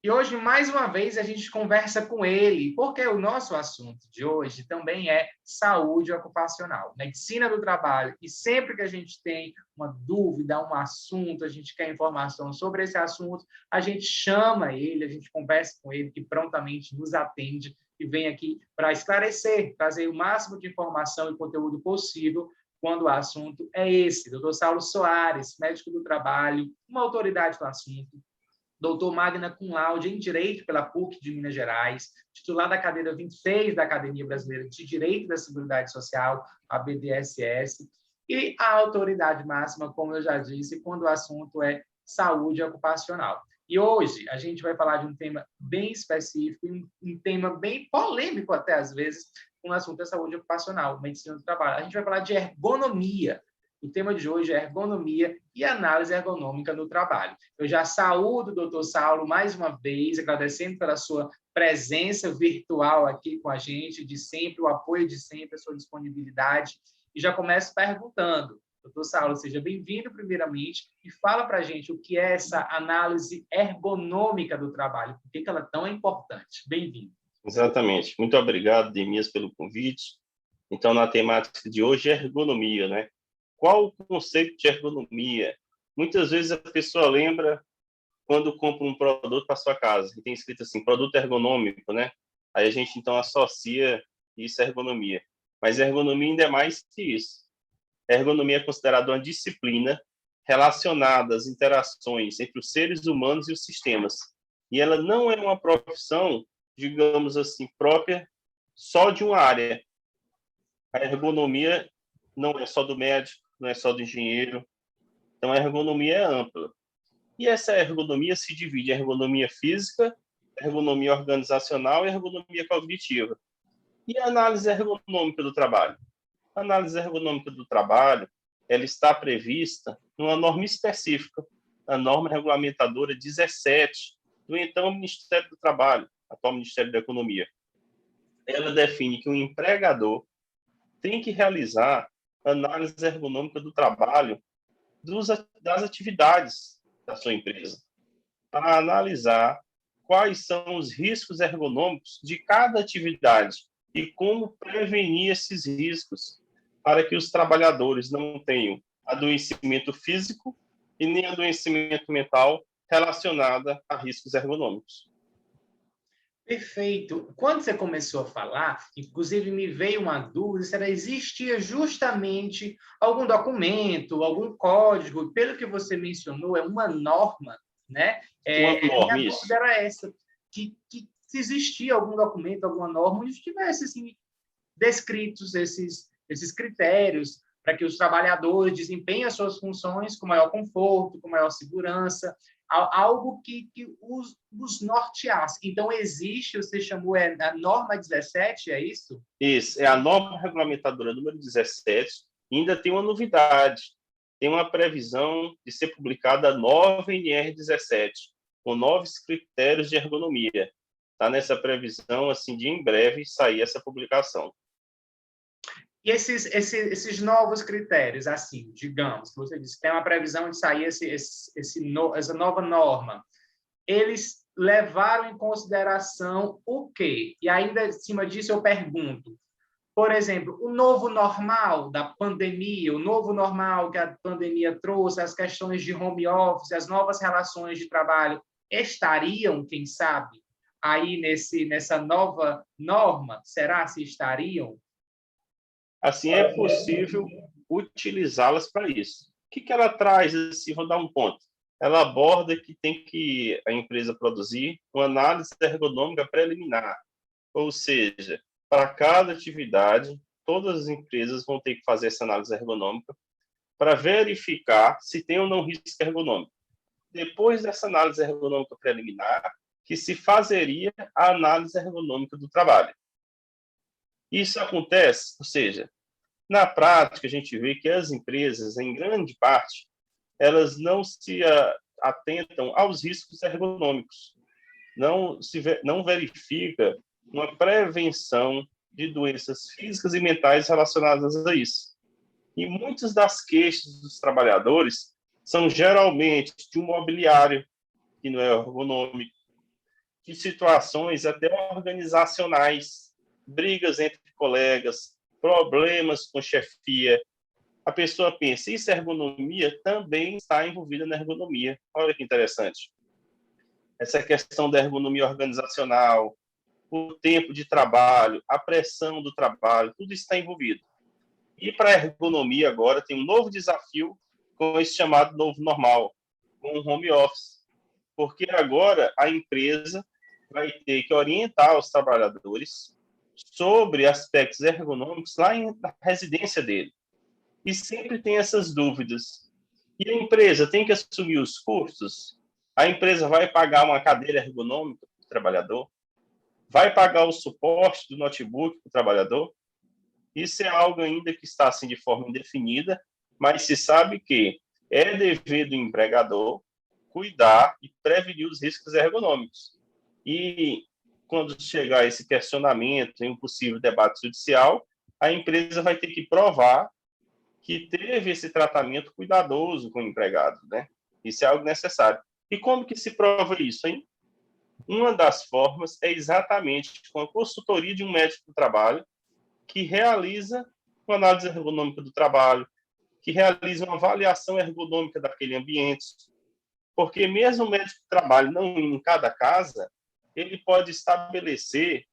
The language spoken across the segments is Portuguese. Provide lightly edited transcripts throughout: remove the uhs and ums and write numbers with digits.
E hoje, mais uma vez, a gente conversa com ele, porque o nosso assunto de hoje também é saúde ocupacional, medicina do trabalho. E sempre que a gente tem uma dúvida, um assunto, a gente quer informação sobre esse assunto, a gente chama ele, a gente conversa com ele, que prontamente nos atende e vem aqui para esclarecer, trazer o máximo de informação e conteúdo possível quando o assunto é esse. Doutor Saulo Soares, médico do trabalho, uma autoridade do assunto, doutor magna cum laude em Direito pela PUC de Minas Gerais, titular da cadeira 26 da Academia Brasileira de Direito da Seguridade Social, a BDSS, e a autoridade máxima, como eu já disse, quando o assunto é saúde ocupacional. E hoje a gente vai falar de um tema bem específico, um tema bem polêmico até às vezes, quando o assunto é saúde ocupacional, medicina do trabalho. A gente vai falar de ergonomia. O tema de hoje é ergonomia e análise ergonômica no trabalho. Eu já saúdo o doutor Saulo mais uma vez, agradecendo pela sua presença virtual aqui com a gente, de sempre, o apoio de sempre, a sua disponibilidade. E já começo perguntando, doutor Saulo, seja bem-vindo primeiramente e fala para a gente o que é essa análise ergonômica do trabalho, por que ela é tão importante. Bem-vindo. Exatamente. Muito obrigado, Demias, pelo convite. Então, na temática de hoje é ergonomia, né? Qual o conceito de ergonomia? Muitas vezes a pessoa lembra quando compra um produto para sua casa, e tem escrito assim, produto ergonômico, né? Aí a gente, então, associa isso à ergonomia. Mas ergonomia ainda é mais que isso. A ergonomia é considerada uma disciplina relacionada às interações entre os seres humanos e os sistemas. E ela não é uma profissão, digamos assim, própria só de uma área. A ergonomia não é só do médico, não é só do engenheiro. Então, a ergonomia é ampla. E essa ergonomia se divide em ergonomia física, ergonomia organizacional e ergonomia cognitiva. E a análise ergonômica do trabalho? A análise ergonômica do trabalho, ela está prevista numa norma específica, a norma regulamentadora 17 do então Ministério do Trabalho, atual Ministério da Economia. Ela define que o empregador tem que realizar análise ergonômica do trabalho das atividades da sua empresa, para analisar quais são os riscos ergonômicos de cada atividade e como prevenir esses riscos para que os trabalhadores não tenham adoecimento físico e nem adoecimento mental relacionado a riscos ergonômicos. Perfeito. Quando você começou a falar, inclusive me veio uma dúvida, se existia justamente algum documento, algum código, pelo que você mencionou, é uma norma, né? Uma norma, Minha isso. dúvida era essa, que se existia algum documento, alguma norma, onde tivesse assim, descritos esses critérios para que os trabalhadores desempenhem as suas funções com maior conforto, com maior segurança, algo que os norteasse. Então, existe, você chamou, a norma 17, é isso? Isso, é a norma regulamentadora número 17, e ainda tem uma novidade, tem uma previsão de ser publicada a nova NR17, com novos critérios de ergonomia. Está nessa previsão, assim, de em breve sair essa publicação. E esses novos critérios, assim, digamos, que você disse, tem uma previsão de sair essa nova norma, eles levaram em consideração o quê? E ainda, em cima disso, eu pergunto, por exemplo, o novo normal da pandemia, o novo normal que a pandemia trouxe, as questões de home office, as novas relações de trabalho, estariam, quem sabe, aí nessa nova norma? Será se estariam? Assim, é possível utilizá-las para isso. O que ela traz? Assim, vou dar um ponto. Ela aborda que tem que a empresa produzir uma análise ergonômica preliminar, ou seja, para cada atividade, todas as empresas vão ter que fazer essa análise ergonômica para verificar se tem ou não risco ergonômico. Depois dessa análise ergonômica preliminar, que se fazeria a análise ergonômica do trabalho. Isso acontece, ou seja, na prática a gente vê que as empresas, em grande parte, elas não se atentam aos riscos ergonômicos, não verifica uma prevenção de doenças físicas e mentais relacionadas a isso. E muitas das queixas dos trabalhadores são geralmente de um mobiliário que não é ergonômico, de situações até organizacionais, brigas entre colegas, problemas com chefia. A pessoa pensa, isso é ergonomia? Também está envolvida na ergonomia. Olha que interessante. Essa questão da ergonomia organizacional, o tempo de trabalho, a pressão do trabalho, tudo isso está envolvido. E para a ergonomia agora tem um novo desafio com esse chamado novo normal, com o home office. Porque agora a empresa vai ter que orientar os trabalhadores sobre aspectos ergonômicos lá na residência dele. E sempre tem essas dúvidas. E a empresa tem que assumir os custos? A empresa vai pagar uma cadeira ergonômica para o trabalhador? Vai pagar o suporte do notebook para o trabalhador? Isso é algo ainda que está assim de forma indefinida, mas se sabe que é dever do empregador cuidar e prevenir os riscos ergonômicos. E quando chegar esse questionamento em um possível debate judicial, a empresa vai ter que provar que teve esse tratamento cuidadoso com o empregado, né? Isso é algo necessário. E como que se prova isso, hein? Uma das formas é exatamente com a consultoria de um médico do trabalho que realiza uma análise ergonômica do trabalho, que realiza uma avaliação ergonômica daquele ambiente, porque mesmo o médico do trabalho não em cada casa, ele pode estabelecer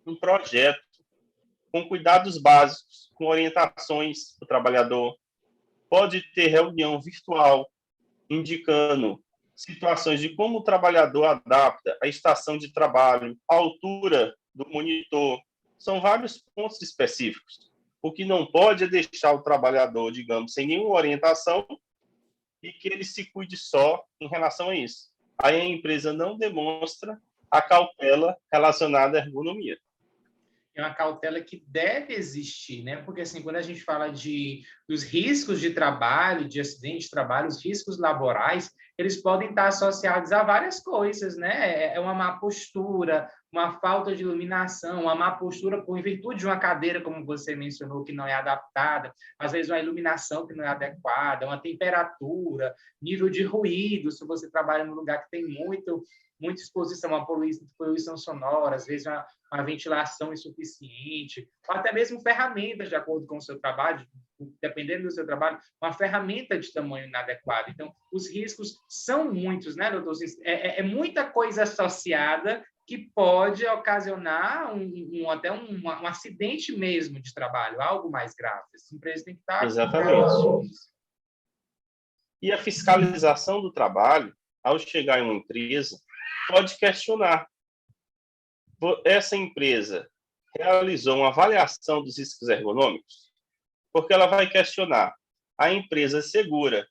um projeto com cuidados básicos, com orientações para o trabalhador, pode ter reunião virtual, indicando situações de como o trabalhador adapta a estação de trabalho, a altura do monitor. São vários pontos específicos. O que não pode é deixar o trabalhador, digamos, sem nenhuma orientação e que ele se cuide só em relação a isso. Aí a empresa não demonstra a cautela relacionada à ergonomia. É uma cautela que deve existir, né? Porque assim, quando a gente fala dos riscos de trabalho, de acidente de trabalho, os riscos laborais, eles podem estar associados a várias coisas, né? É uma má postura, uma falta de iluminação, uma má postura por virtude de uma cadeira, como você mencionou, que não é adaptada, às vezes uma iluminação que não é adequada, uma temperatura, nível de ruído, se você trabalha num lugar que tem muita exposição a poluição sonora, às vezes uma ventilação insuficiente, ou até mesmo ferramentas de acordo com o seu trabalho, dependendo do seu trabalho, uma ferramenta de tamanho inadequado. Então, os riscos são muitos, né, doutor? É muita coisa associada que pode ocasionar até um acidente mesmo de trabalho, algo mais grave. As empresas têm que estar... Exatamente. E a fiscalização do trabalho, ao chegar em uma empresa, pode questionar. Essa empresa realizou uma avaliação dos riscos ergonômicos? Porque ela vai questionar. A empresa segura,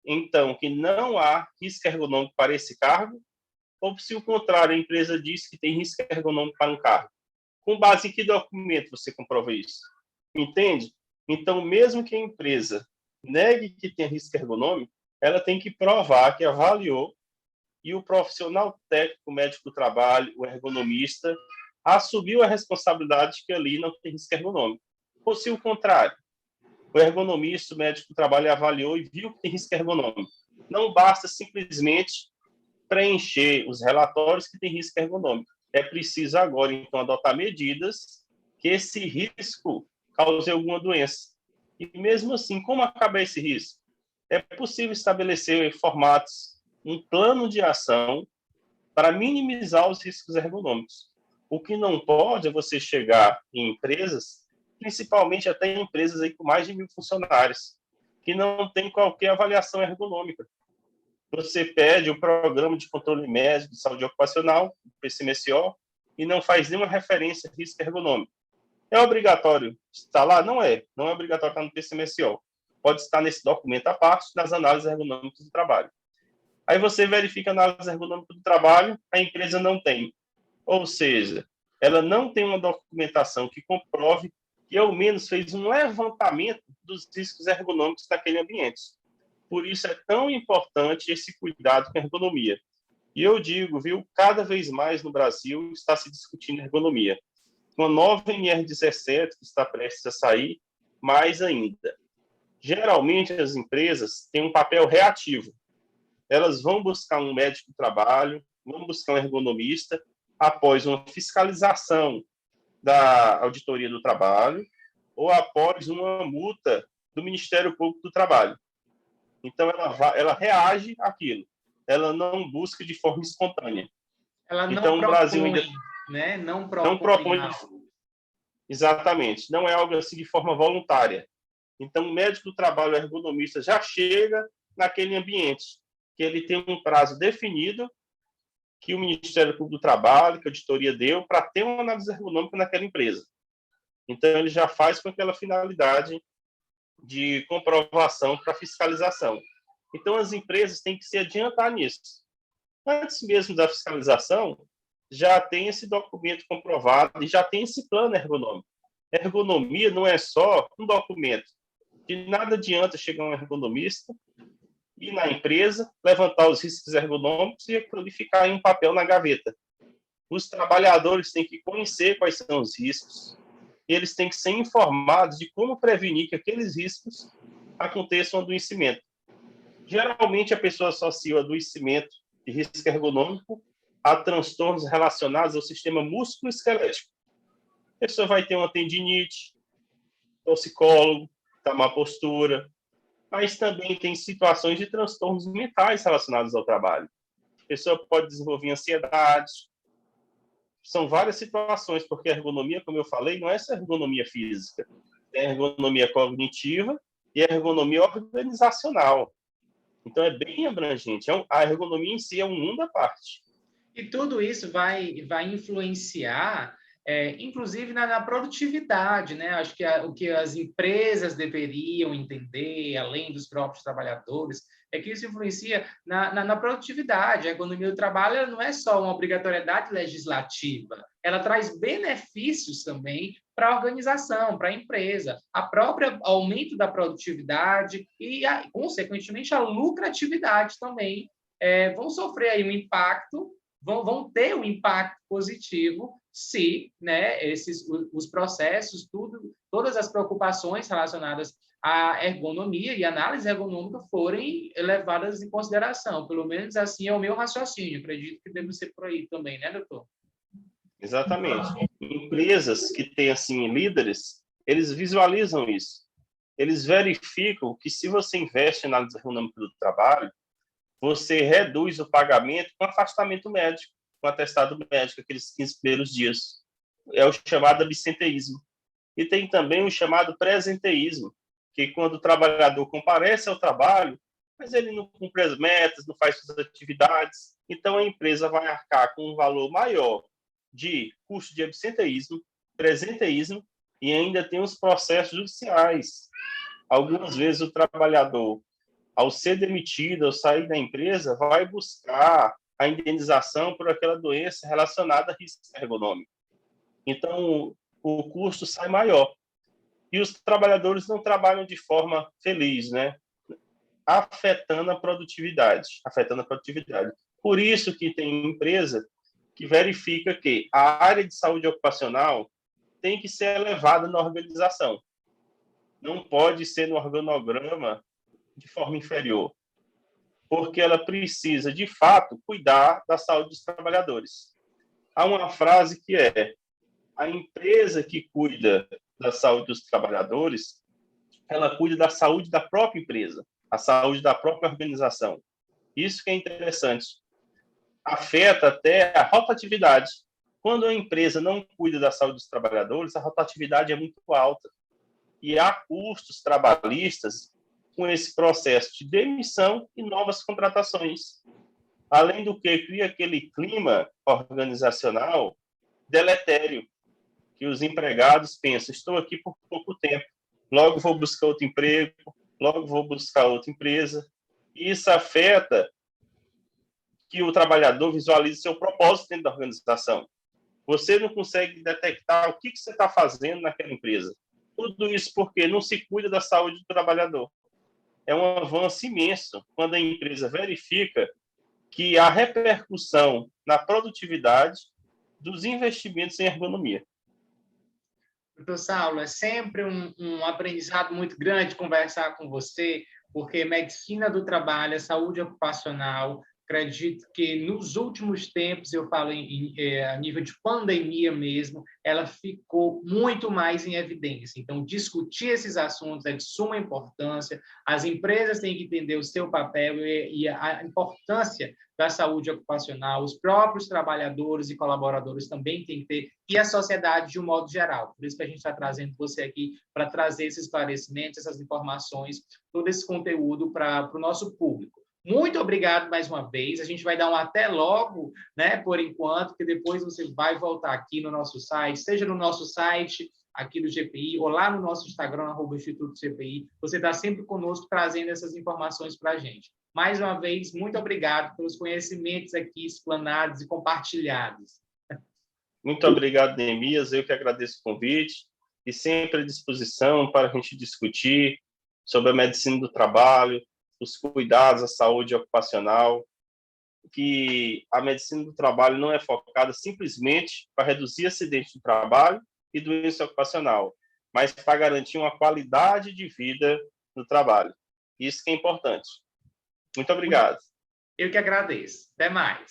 então, que não há risco ergonômico para esse cargo? Ou, se o contrário, a empresa diz que tem risco ergonômico para um cargo? Com base em que documento você comprova isso? Entende? Então, mesmo que a empresa negue que tem risco ergonômico, ela tem que provar que avaliou e o profissional técnico, médico do trabalho, o ergonomista, assumiu a responsabilidade de que ali não tem risco ergonômico. Ou se o contrário, o ergonomista, o médico do trabalho avaliou e viu que tem risco ergonômico. Não basta simplesmente preencher os relatórios que tem risco ergonômico. É preciso agora, então, adotar medidas que esse risco cause alguma doença. E mesmo assim, como acabar esse risco? É possível estabelecer formatos, um plano de ação para minimizar os riscos ergonômicos. O que não pode é você chegar em empresas, principalmente até em empresas aí com mais de 1.000 funcionários, que não tem qualquer avaliação ergonômica. Você pede o Programa de Controle Médico de Saúde Ocupacional, o PCMSO, e não faz nenhuma referência a risco ergonômico. É obrigatório estar lá? Não é. Não é obrigatório estar no PCMSO. Pode estar nesse documento à parte das análises ergonômicas do trabalho. Aí você verifica a análise ergonômica do trabalho, a empresa não tem. Ou seja, ela não tem uma documentação que comprove que, ao menos, fez um levantamento dos riscos ergonômicos daquele ambiente. Por isso é tão importante esse cuidado com a ergonomia. E eu digo, viu, cada vez mais no Brasil está se discutindo ergonomia. Com a nova NR17, que está prestes a sair, mais ainda. Geralmente, as empresas têm um papel reativo. Elas vão buscar um médico do trabalho, vamos buscar um ergonomista após uma fiscalização da Auditoria do Trabalho ou após uma multa do Ministério Público do Trabalho. Então, ela reage àquilo. Ela não busca de forma espontânea. Ela não então, propõe, o Brasil ainda né? Não propõe exatamente. Não é algo assim de forma voluntária. Então, o médico do trabalho, o ergonomista, já chega naquele ambiente, que ele tem um prazo definido, que o Ministério Público do Trabalho, que a auditoria deu, para ter uma análise ergonômica naquela empresa. Então, ele já faz com aquela finalidade de comprovação para fiscalização. Então, as empresas têm que se adiantar nisso. Antes mesmo da fiscalização, já tem esse documento comprovado e já tem esse plano ergonômico. Ergonomia não é só um documento. De nada adianta chegar um ergonomista, ir na empresa, levantar os riscos ergonômicos e codificar em um papel na gaveta. Os trabalhadores têm que conhecer quais são os riscos e eles têm que ser informados de como prevenir que aqueles riscos aconteçam um adoecimento. Geralmente, a pessoa associa o adoecimento de risco ergonômico a transtornos relacionados ao sistema músculo-esquelético. A pessoa vai ter uma tendinite, torcicólogo, tá má postura, mas também tem situações de transtornos mentais relacionados ao trabalho. A pessoa pode desenvolver ansiedade. São várias situações, porque a ergonomia, como eu falei, não é só ergonomia física. Tem a ergonomia cognitiva e a ergonomia organizacional. Então, é bem abrangente. A ergonomia em si é um mundo à parte. E tudo isso vai influenciar, inclusive, na produtividade, né? Acho que o que as empresas deveriam entender, além dos próprios trabalhadores, é que isso influencia na produtividade. A ergonomia do trabalho não é só uma obrigatoriedade legislativa, ela traz benefícios também para a organização, para a empresa. A própria aumento da produtividade e, consequentemente, a lucratividade também vão sofrer aí um impacto, vão ter um impacto positivo se, né, os processos, todas as preocupações relacionadas à ergonomia e análise ergonômica forem levadas em consideração. Pelo menos assim é o meu raciocínio. Acredito que deve ser por aí também, né, doutor? Exatamente. Empresas que têm, assim, líderes, eles visualizam isso. Eles verificam que se você investe em análise ergonômica do trabalho, você reduz o pagamento com afastamento médico, com atestado médico, aqueles 15 primeiros dias. É o chamado absenteísmo. E tem também o chamado presenteísmo, que quando o trabalhador comparece ao trabalho, mas ele não cumpre as metas, não faz suas atividades, então a empresa vai arcar com um valor maior de custo de absenteísmo, presenteísmo, e ainda tem os processos judiciais. Algumas vezes o trabalhador, ao ser demitido, ao sair da empresa, vai buscar a indenização por aquela doença relacionada a risco ergonômico. Então, o custo sai maior. E os trabalhadores não trabalham de forma feliz, né? Afetando a produtividade. Por isso que tem empresa que verifica que a área de saúde ocupacional tem que ser elevada na organização. Não pode ser no organograma de forma inferior, porque ela precisa, de fato, cuidar da saúde dos trabalhadores. Há uma frase que é: a empresa que cuida da saúde dos trabalhadores, ela cuida da saúde da própria empresa, a saúde da própria organização. Isso que é interessante. Afeta até a rotatividade. Quando a empresa não cuida da saúde dos trabalhadores, a rotatividade é muito alta. E há custos trabalhistas com esse processo de demissão e novas contratações. Além do que, cria aquele clima organizacional deletério, que os empregados pensam: estou aqui por pouco tempo, logo vou buscar outro emprego, logo vou buscar outra empresa. E isso afeta que o trabalhador visualize seu propósito dentro da organização. Você não consegue detectar o que você está fazendo naquela empresa. Tudo isso porque não se cuida da saúde do trabalhador. É um avanço imenso quando a empresa verifica que há repercussão na produtividade dos investimentos em ergonomia. Doutor Saulo, é sempre um aprendizado muito grande conversar com você, porque medicina do trabalho, saúde ocupacional, Acredito que nos últimos tempos, eu falo a nível de pandemia mesmo, ela ficou muito mais em evidência. Então, discutir esses assuntos é de suma importância. As empresas têm que entender o seu papel e a importância da saúde ocupacional. Os próprios trabalhadores e colaboradores também têm que ter, e a sociedade de um modo geral. Por isso que a gente está trazendo você aqui para trazer esses esclarecimentos, essas informações, todo esse conteúdo para o nosso público. Muito obrigado mais uma vez. A gente vai dar um até logo, né, por enquanto, porque depois você vai voltar aqui no nosso site, seja no nosso site aqui do GPI, ou lá no nosso Instagram, @Instituto GPI. Você está sempre conosco trazendo essas informações para a gente. Mais uma vez, muito obrigado pelos conhecimentos aqui explanados e compartilhados. Muito obrigado, Neemias. Eu que agradeço o convite e sempre à disposição para a gente discutir sobre a medicina do trabalho, os cuidados à saúde ocupacional, que a medicina do trabalho não é focada simplesmente para reduzir acidentes de trabalho e doença ocupacional, mas para garantir uma qualidade de vida no trabalho. Isso que é importante. Muito obrigado. Eu que agradeço. Até mais.